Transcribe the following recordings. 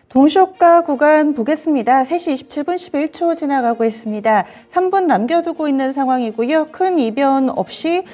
동시효과 구간 보겠습니다. 3시 27분 11초 지나가고 있습니다. 3분 남겨두고 있는 상황이고요. 큰 이변 없이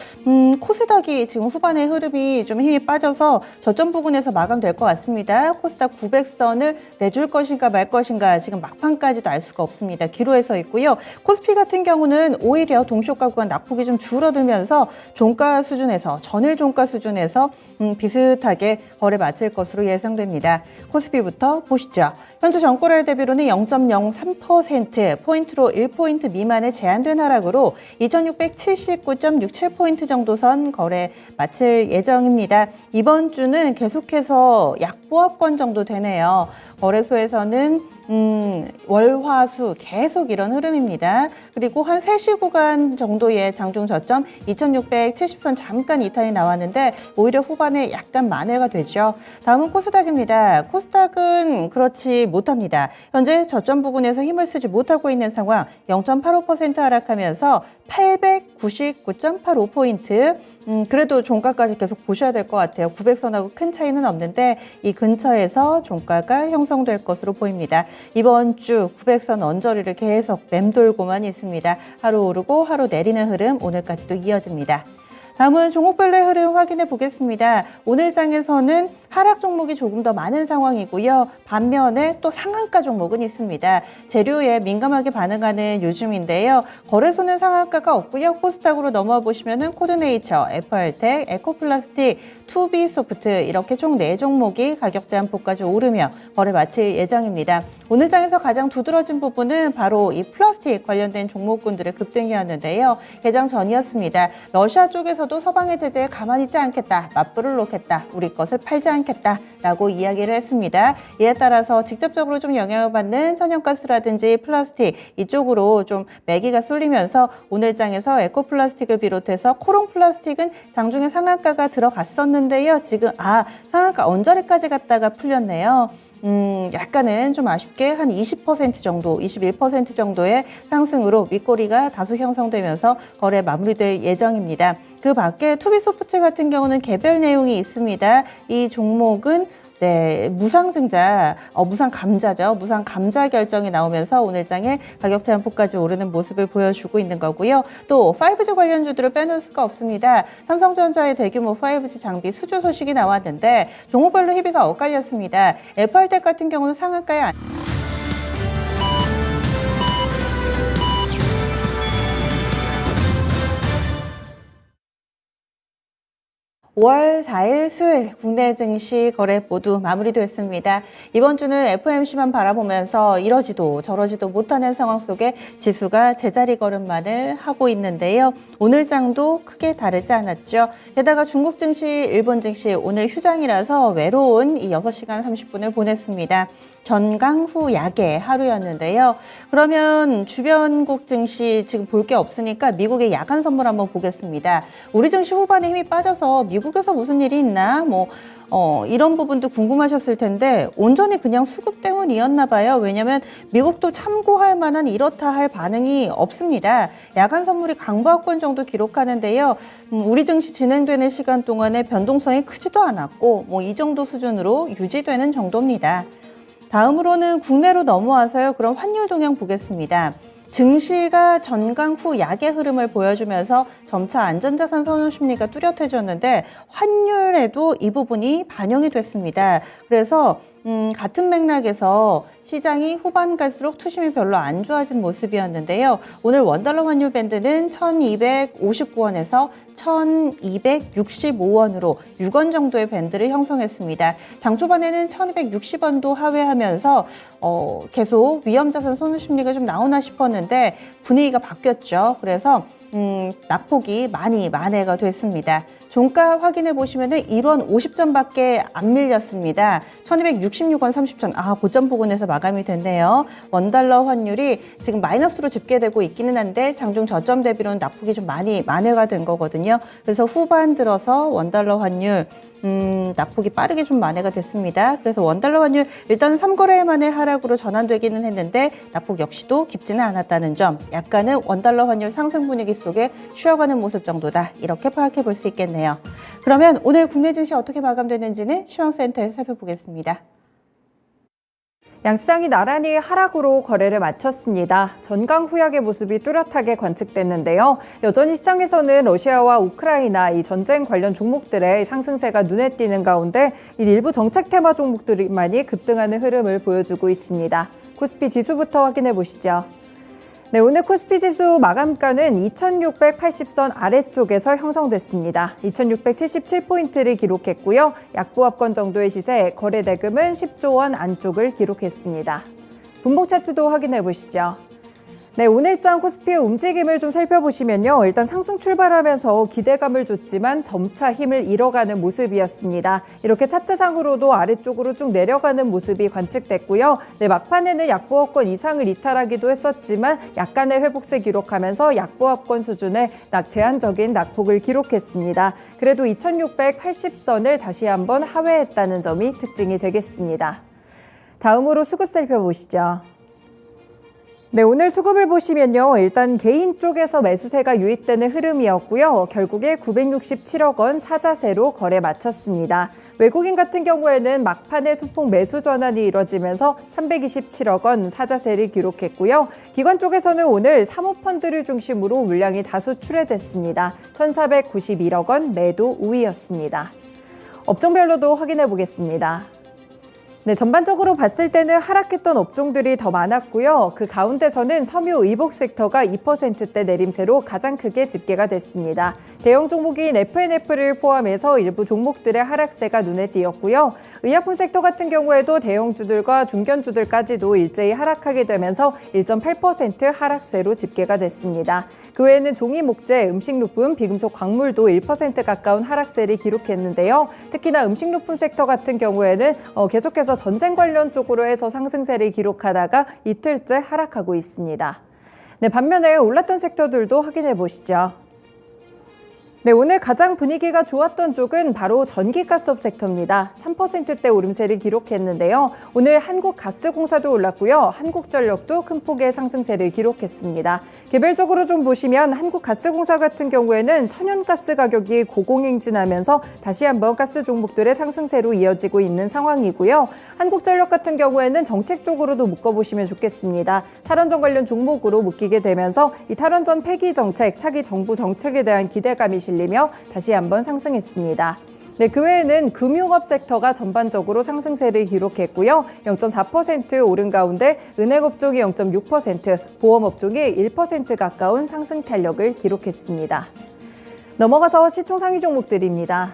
코스닥이 지금 후반에 흐름이 좀 힘이 빠져서 저점 부근에서 마감될 것 같습니다. 코스닥 900선을 내줄 것인가 말 것인가 지금 막판까지도 알 수가 없습니다. 기로에 서 있고요. 코스피 같은 경우는 오히려 동시효과 구간 낙폭이 좀 줄어들면서 종가 수준에서 전일 종가 수준에서 비슷하게 거래 마칠 것으로 예상됩니다. 코스피부터 보시죠. 현재 전고를 대비로는 0.03%포인트로 1포인트 미만의 제한된 하락으로 2679.67포인트 정도 선 거래 마칠 예정입니다. 이번 주는 계속해서 약보합권 정도 되네요. 거래소에서는 월화수 계속 이런 흐름입니다. 그리고 한 3시 구간 정도의 장중 저점 2670선 잠깐 이탈이 나왔는데 오히려 후반에 약간 만회가 되죠. 다음은 코스닥입니다. 코스닥은 그렇지 못합니다. 현재 저점 부근에서 힘을 쓰지 못하고 있는 상황 0.85% 하락하면서 899.85포인트 그래도 종가까지 계속 보셔야 될 것 같아요. 900선하고 큰 차이는 없는데 이 근처에서 종가가 형성될 것으로 보입니다. 이번 주 900선 언저리를 계속 맴돌고만 있습니다. 하루 오르고 하루 내리는 흐름 오늘까지도 이어집니다. 다음은 종목별로의 흐름 확인해 보겠습니다. 오늘 장에서는 하락 종목이 조금 더 많은 상황이고요. 반면에 또 상한가 종목은 있습니다. 재료에 민감하게 반응하는 요즘인데요. 거래소는 상한가가 없고요. 코스닥으로 넘어와 보시면은 코드네이처, FR텍, 에코플라스틱, 투비소프트 이렇게 총 4종목이 가격 제한폭까지 오르며 거래 마칠 예정입니다. 오늘 장에서 가장 두드러진 부분은 바로 이 플라스틱 관련된 종목군들의 급등이었는데요. 개장 전이었습니다. 러시아 쪽에서도 서방의 제재에 가만히 있지 않겠다, 맞불을 놓겠다, 우리 것을 팔지 않겠다라고 이야기를 했습니다. 이에 따라서 직접적으로 좀 영향을 받는 천연가스라든지 플라스틱 이쪽으로 좀 매기가 쏠리면서 오늘 장에서 에코플라스틱을 비롯해서 코롱플라스틱은 장중에 상한가가 들어갔었는데요. 지금 상한가 언저리까지 갔다가 풀렸네요. 약간은 좀 아쉽게 한 20% 정도, 21% 정도의 상승으로 윗꼬리가 다소 형성되면서 거래 마무리될 예정입니다. 그 밖에 투비소프트 같은 경우는 개별 내용이 있습니다. 이 종목은 무상증자, 무상감자죠. 무상감자 결정이 나오면서 오늘 장에 가격 제한폭까지 오르는 모습을 보여주고 있는 거고요. 또 5G 관련주들을 빼놓을 수가 없습니다. 삼성전자의 대규모 5G 장비 수주 소식이 나왔는데 종목별로 희비가 엇갈렸습니다. FR텍 같은 경우는 상한가에 5월 4일 수요일 국내 증시 거래 모두 마무리됐습니다. 이번 주는 FOMC만 바라보면서 이러지도 저러지도 못하는 상황 속에 지수가 제자리 걸음만을 하고 있는데요. 오늘 장도 크게 다르지 않았죠. 게다가 중국 증시, 일본 증시 오늘 휴장이라서 외로운 이 6시간 30분을 보냈습니다. 전강 후 약의 하루였는데요. 그러면 주변국 증시 지금 볼 게 없으니까 미국의 야간 선물 한번 보겠습니다. 우리 증시 후반에 힘이 빠져서 미국에서 무슨 일이 있나 이런 부분도 궁금하셨을 텐데 온전히 그냥 수급 때문이었나 봐요. 왜냐하면 미국도 참고할 만한 이렇다 할 반응이 없습니다. 야간 선물이 강보합권 정도 기록하는데요. 우리 증시 진행되는 시간 동안에 변동성이 크지도 않았고 이 정도 수준으로 유지되는 정도입니다. 다음으로는 국내로 넘어와서요. 그럼 환율 동향 보겠습니다. 증시가 전강 후 약의 흐름을 보여주면서 점차 안전자산 선호 심리가 뚜렷해졌는데 환율에도 이 부분이 반영이 됐습니다. 그래서 같은 맥락에서 시장이 후반 갈수록 투심이 별로 안 좋아진 모습이었는데요. 오늘 원달러 환율 밴드는 1259원에서 1265원으로 6원 정도의 밴드를 형성했습니다. 장 초반에는 1260원도 하회하면서 계속 위험자산 선호 심리가 좀 나오나 싶었는데 분위기가 바뀌었죠. 그래서 낙폭이 많이 만회가 됐습니다. 종가 확인해 보시면은 1원 50전밖에 안 밀렸습니다. 1266원 30전. 고점 부근에서 마감이 됐네요. 원달러 환율이 지금 마이너스로 집계되고 있기는 한데 장중 저점 대비로는 낙폭이 좀 많이 만회가 된 거거든요. 그래서 후반 들어서 원달러 환율 낙폭이 빠르게 좀 만회가 됐습니다. 그래서 원달러 환율 일단 3거래일 만에 하락으로 전환되기는 했는데 낙폭 역시도 깊지는 않았다는 점, 약간은 원달러 환율 상승 분위기 속에 쉬어가는 모습 정도다, 이렇게 파악해 볼 수 있겠네요. 그러면 오늘 국내 증시 어떻게 마감되는지는 시황센터에서 살펴보겠습니다. 양시장이 나란히 하락으로 거래를 마쳤습니다. 전강 후약의 모습이 뚜렷하게 관측됐는데요. 여전히 시장에서는 러시아와 우크라이나 이 전쟁 관련 종목들의 상승세가 눈에 띄는 가운데 일부 정책 테마 종목들만이 급등하는 흐름을 보여주고 있습니다. 코스피 지수부터 확인해 보시죠. 네, 오늘 코스피 지수 마감가는 2680선 아래쪽에서 형성됐습니다. 2677포인트를 기록했고요. 약보합권 정도의 시세, 거래 대금은 10조 원 안쪽을 기록했습니다. 분봉 차트도 확인해 보시죠. 네, 오늘장 코스피의 움직임을 좀 살펴보시면요. 일단 상승 출발하면서 기대감을 줬지만 점차 힘을 잃어가는 모습이었습니다. 이렇게 차트상으로도 아래쪽으로 쭉 내려가는 모습이 관측됐고요. 네, 막판에는 약보합권 이상을 이탈하기도 했었지만 약간의 회복세 기록하면서 약보합권 수준의 제한적인 낙폭을 기록했습니다. 그래도 2680선을 다시 한번 하회했다는 점이 특징이 되겠습니다. 다음으로 수급 살펴보시죠. 네, 오늘 수급을 보시면요. 일단 개인 쪽에서 매수세가 유입되는 흐름이었고요. 결국에 967억 원 사자세로 거래 마쳤습니다. 외국인 같은 경우에는 막판에 소폭 매수 전환이 이뤄지면서 327억 원 사자세를 기록했고요. 기관 쪽에서는 오늘 사모펀드를 중심으로 물량이 다수 출회됐습니다. 1,491억 원 매도 우위였습니다. 업종별로도 확인해 보겠습니다. 네, 전반적으로 봤을 때는 하락했던 업종들이 더 많았고요. 그 가운데서는 섬유 의복 섹터가 2%대 내림세로 가장 크게 집계가 됐습니다. 대형 종목인 FNF를 포함해서 일부 종목들의 하락세가 눈에 띄었고요. 의약품 섹터 같은 경우에도 대형주들과 중견주들까지도 일제히 하락하게 되면서 1.8% 하락세로 집계가 됐습니다. 그 외에는 종이 목재, 음식료품, 비금속 광물도 1% 가까운 하락세를 기록했는데요. 특히나 음식료품 섹터 같은 경우에는 계속해서 전쟁 관련 쪽으로 해서 상승세를 기록하다가 이틀째 하락하고 있습니다. 네, 반면에 올랐던 섹터들도 확인해 보시죠. 네, 오늘 가장 분위기가 좋았던 쪽은 바로 전기가스업 섹터입니다. 3%대 오름세를 기록했는데요. 오늘 한국가스공사도 올랐고요. 한국전력도 큰 폭의 상승세를 기록했습니다. 개별적으로 좀 보시면 한국가스공사 같은 경우에는 천연가스 가격이 고공행진하면서 다시 한번 가스 종목들의 상승세로 이어지고 있는 상황이고요. 한국전력 같은 경우에는 정책적으로도 묶어보시면 좋겠습니다. 탈원전 관련 종목으로 묶이게 되면서 이 탈원전 폐기 정책, 차기 정부 정책에 대한 기대감이 실리며 다시 한번 상승했습니다. 네, 그 외에는 금융업 섹터가 전반적으로 상승세를 기록했고요. 0.4% 오른 가운데 은행업종이 0.6%, 보험업종이 1% 가까운 상승 탄력을 기록했습니다. 넘어가서 시총 상위 종목들입니다.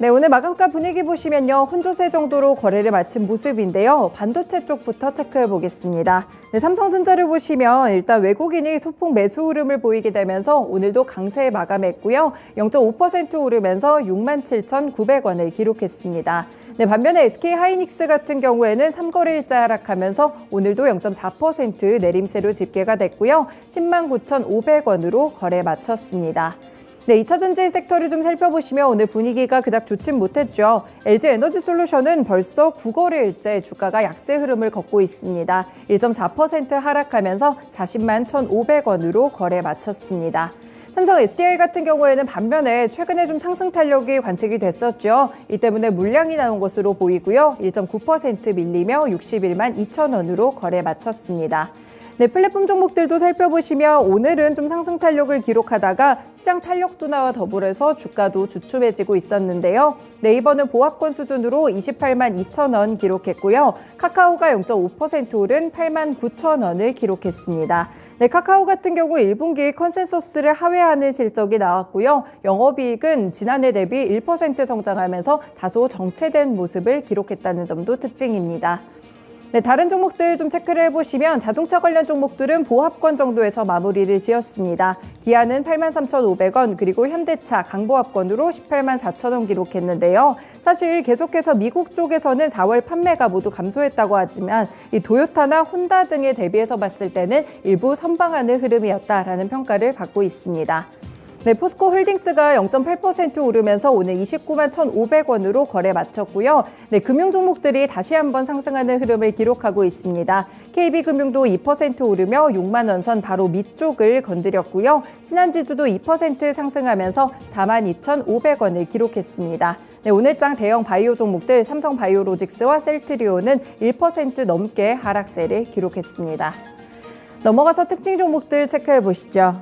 네, 오늘 마감가 분위기 보시면요. 혼조세 정도로 거래를 마친 모습인데요. 반도체 쪽부터 체크해 보겠습니다. 네, 삼성전자를 보시면 일단 외국인이 소폭 매수 흐름을 보이게 되면서 오늘도 강세에 마감했고요. 0.5% 오르면서 67,900원을 기록했습니다. 네, 반면에 SK하이닉스 같은 경우에는 3거래일째 하락하면서 오늘도 0.4% 내림세로 집계가 됐고요. 109,500원으로 거래 마쳤습니다. 네, 2차 전지 섹터를 좀 살펴보시면 오늘 분위기가 그닥 좋진 못했죠. LG에너지솔루션은 벌써 9거래일째 주가가 약세 흐름을 걷고 있습니다. 1.4% 하락하면서 40만 1,500원으로 거래 마쳤습니다. 삼성 SDI 같은 경우에는 반면에 최근에 좀 상승 탄력이 관측이 됐었죠. 이 때문에 물량이 나온 것으로 보이고요. 1.9% 밀리며 61만 2천원으로 거래 마쳤습니다. 네, 플랫폼 종목들도 살펴보시면 오늘은 좀 상승 탄력을 기록하다가 시장 탄력 둔화와 더불어서 주가도 주춤해지고 있었는데요. 네이버는 보합권 수준으로 28만 2천원 기록했고요. 카카오가 0.5% 오른 8만 9천원을 기록했습니다. 네, 카카오 같은 경우 1분기 컨센서스를 하회하는 실적이 나왔고요. 영업이익은 지난해 대비 1% 성장하면서 다소 정체된 모습을 기록했다는 점도 특징입니다. 네, 다른 종목들 좀 체크를 해보시면 자동차 관련 종목들은 보합권 정도에서 마무리를 지었습니다. 기아는 83,500원, 그리고 현대차 강보합권으로 18만 4천원 기록했는데요. 사실 계속해서 미국 쪽에서는 4월 판매가 모두 감소했다고 하지만 이 도요타나 혼다 등에 대비해서 봤을 때는 일부 선방하는 흐름이었다라는 평가를 받고 있습니다. 네, 포스코 홀딩스가 0.8% 오르면서 오늘 29만 1,500원으로 거래 마쳤고요. 네, 금융 종목들이 다시 한번 상승하는 흐름을 기록하고 있습니다. KB금융도 2% 오르며 6만 원 선 바로 밑쪽을 건드렸고요. 신한지주도 2% 상승하면서 42,500원을 기록했습니다. 네, 오늘장 대형 바이오 종목들 삼성바이오로직스와 셀트리온은 1% 넘게 하락세를 기록했습니다. 넘어가서 특징 종목들 체크해 보시죠.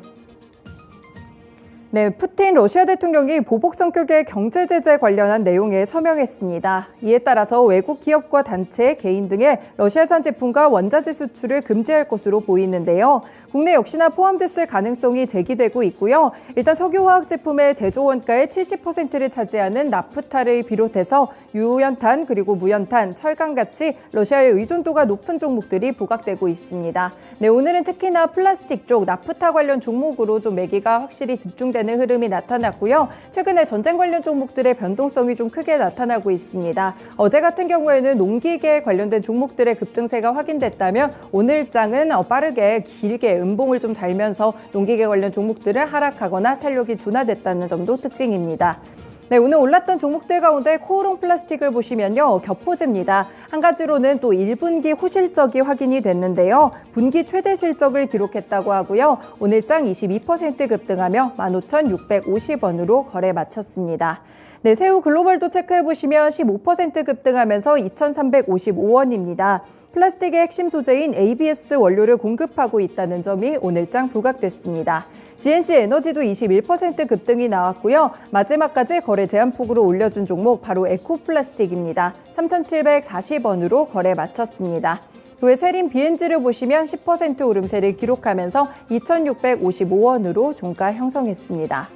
네, 푸틴 러시아 대통령이 보복 성격의 경제 제재 관련한 내용에 서명했습니다. 이에 따라서 외국 기업과 단체, 개인 등의 러시아산 제품과 원자재 수출을 금지할 것으로 보이는데요. 국내 역시나 포함됐을 가능성이 제기되고 있고요. 일단 석유화학 제품의 제조 원가의 70%를 차지하는 나프타를 비롯해서 유연탄 그리고 무연탄, 철강같이 러시아의 의존도가 높은 종목들이 부각되고 있습니다. 네, 오늘은 특히나 플라스틱 쪽 나프타 관련 종목으로 좀 매기가 확실히 집중되는 흐름이 나타났고요. 최근에 전쟁 관련 종목들의 변동성이 좀 크게 나타나고 있습니다. 어제 같은 경우에는 농기계 관련된 종목들의 급등세가 확인됐다면 오늘장은 빠르게 길게 음봉을 좀 달면서 농기계 관련 종목들은 하락하거나 탄력이 둔화됐다는 점도 특징입니다. 네, 오늘 올랐던 종목들 가운데 코오롱 플라스틱을 보시면요. 겹포제입니다. 한 가지로는 또 1분기 호실적이 확인이 됐는데요. 분기 최대 실적을 기록했다고 하고요. 오늘장 22% 급등하며 15,650원으로 거래 마쳤습니다. 네, 새우 글로벌도 체크해보시면 15% 급등하면서 2,355원입니다. 플라스틱의 핵심 소재인 ABS 원료를 공급하고 있다는 점이 오늘장 부각됐습니다. GNC 에너지도 21% 급등이 나왔고요. 마지막까지 거래 제한폭으로 올려준 종목 바로 에코플라스틱입니다. 3,740원으로 거래 마쳤습니다. 그 외 세린 BNG를 보시면 10% 오름세를 기록하면서 2,655원으로 종가 형성했습니다.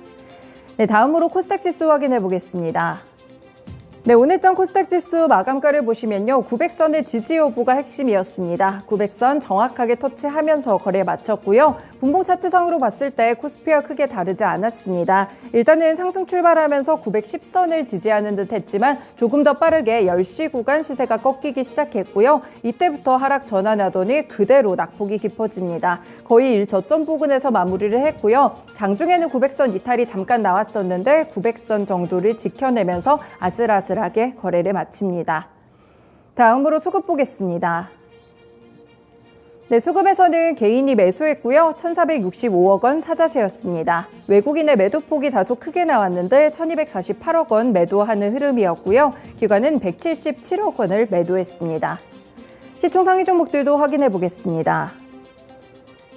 네, 다음으로 코스닥 지수 확인해 보겠습니다. 네, 오늘장 코스닥 지수 마감가를 보시면요. 900선의 지지 여부가 핵심이었습니다. 900선 정확하게 터치하면서 거래 마쳤고요. 분봉 차트상으로 봤을 때 코스피와 크게 다르지 않았습니다. 일단은 상승 출발하면서 910선을 지지하는 듯 했지만 조금 더 빠르게 10시 구간 시세가 꺾이기 시작했고요. 이때부터 하락 전환하더니 그대로 낙폭이 깊어집니다. 거의 1저점 부근에서 마무리를 했고요. 장중에는 900선 이탈이 잠깐 나왔었는데 900선 정도를 지켜내면서 아슬아슬하게 거래를 마칩니다. 다음으로 수급 보겠습니다. 네, 수급에서는 개인이 매수했고요. 1,465억 원 사자세였습니다. 외국인의 매도폭이 다소 크게 나왔는데 1,248억 원 매도하는 흐름이었고요. 기관은 177억 원을 매도했습니다. 시총 상위 종목들도 확인해 보겠습니다.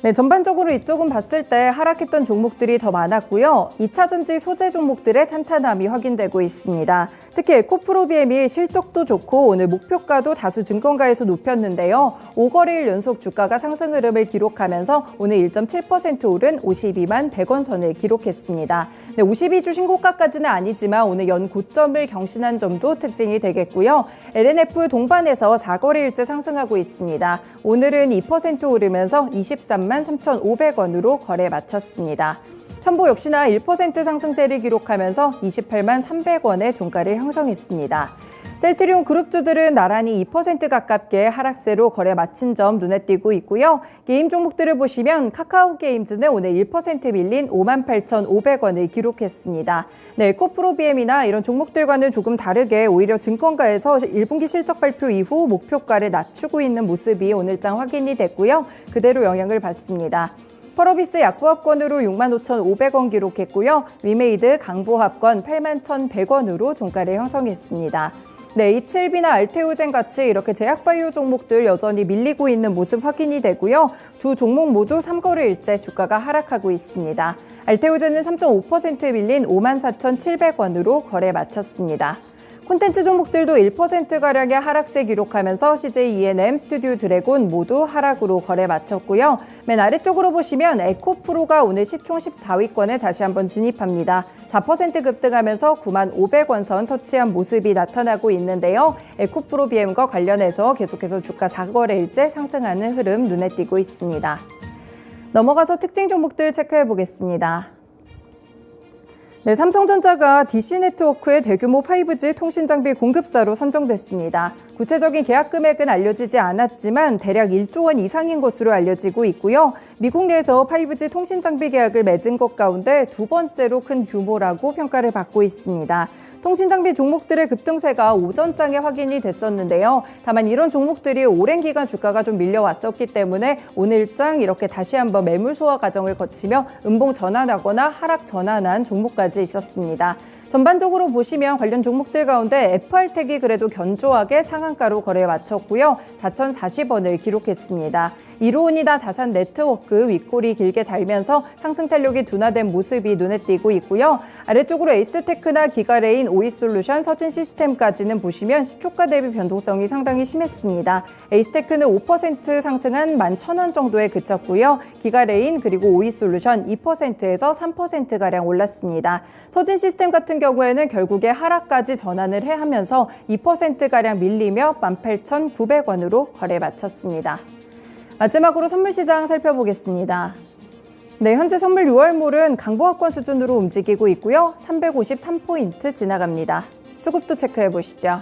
네, 전반적으로 이쪽은 봤을 때 하락했던 종목들이 더 많았고요. 2차전지 소재 종목들의 탄탄함이 확인되고 있습니다. 특히 에코프로비엠이 실적도 좋고 오늘 목표가도 다수 증권가에서 높였는데요. 5거래일 연속 주가가 상승 흐름을 기록하면서 오늘 1.7% 오른 52만 100원 선을 기록했습니다. 네, 52주 신고가까지는 아니지만 오늘 연 고점을 경신한 점도 특징이 되겠고요. LNF 동반에서 4거래일째 상승하고 있습니다. 오늘은 2% 오르면서 23만 3,500원으로 거래 마쳤습니다. 첨보 역시나 1% 상승세를 기록하면서 28만 300원의 종가를 형성했습니다. 셀트리온 그룹주들은 나란히 2% 가깝게 하락세로 거래 마친 점 눈에 띄고 있고요. 게임 종목들을 보시면 카카오게임즈는 오늘 1% 밀린 58,500원을 기록했습니다. 네, 에코프로비엠이나 이런 종목들과는 조금 다르게 오히려 증권가에서 1분기 실적 발표 이후 목표가를 낮추고 있는 모습이 오늘장 확인이 됐고요. 그대로 영향을 받습니다. 펄어비스 약보합권으로 65,500원 기록했고요. 위메이드 강보합권 81,100원으로 종가를 형성했습니다. 네, H7B나 알테오젠 같이 이렇게 제약바이오 종목들 여전히 밀리고 있는 모습 확인이 되고요. 두 종목 모두 3거래일째 주가가 하락하고 있습니다. 알테오젠은 3.5% 밀린 54,700원으로 거래 마쳤습니다. 콘텐츠 종목들도 1%가량의 하락세 기록하면서 CJ E&M, 스튜디오 드래곤 모두 하락으로 거래 마쳤고요. 맨 아래쪽으로 보시면 에코프로가 오늘 시총 14위권에 다시 한번 진입합니다. 4% 급등하면서 9만 500원 선 터치한 모습이 나타나고 있는데요. 에코프로 BM과 관련해서 계속해서 주가 4거래일째 상승하는 흐름 눈에 띄고 있습니다. 넘어가서 특징 종목들 체크해 보겠습니다. 네, 삼성전자가 DC네트워크의 대규모 5G 통신 장비 공급사로 선정됐습니다. 구체적인 계약 금액은 알려지지 않았지만 대략 1조 원 이상인 것으로 알려지고 있고요. 미국 내에서 5G 통신 장비 계약을 맺은 것 가운데 두 번째로 큰 규모라고 평가를 받고 있습니다. 통신 장비 종목들의 급등세가 오전장에 확인이 됐었는데요. 다만 이런 종목들이 오랜 기간 주가가 좀 밀려왔었기 때문에 오늘장 이렇게 다시 한번 매물 소화 과정을 거치며 음봉 전환하거나 하락 전환한 종목까지 있었습니다. 전반적으로 보시면 관련 종목들 가운데 FR텍이 그래도 견조하게 상한가로 거래에 마쳤고요. 4,040원을 기록했습니다. 이로운이나 다산 네트워크 윗골이 길게 달면서 상승 탄력이 둔화된 모습이 눈에 띄고 있고요. 아래쪽으로 에이스테크나 기가레인, 오이솔루션, 서진시스템까지는 보시면 시초가 대비 변동성이 상당히 심했습니다. 에이스테크는 5% 상승한 11,000원 정도에 그쳤고요. 기가레인 그리고 오이솔루션 2%에서 3%가량 올랐습니다. 서진시스템 같은 경우에는 결국에 하락까지 전환을 하면서 2%가량 밀리며 18,900원으로 거래 마쳤습니다. 마지막으로 선물시장 살펴보겠습니다. 네, 현재 선물 6월물은 강보합권 수준으로 움직이고 있고요. 353포인트 지나갑니다. 수급도 체크해 보시죠.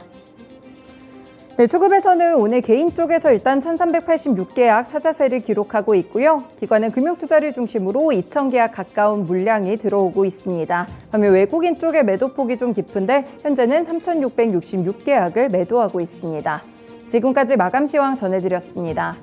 네, 수급에서는 오늘 개인 쪽에서 일단 1386계약 사자세를 기록하고 있고요. 기관은 금융투자를 중심으로 2000계약 가까운 물량이 들어오고 있습니다. 반면 외국인 쪽의 매도폭이 좀 깊은데 현재는 3666계약을 매도하고 있습니다. 지금까지 마감시황 전해드렸습니다.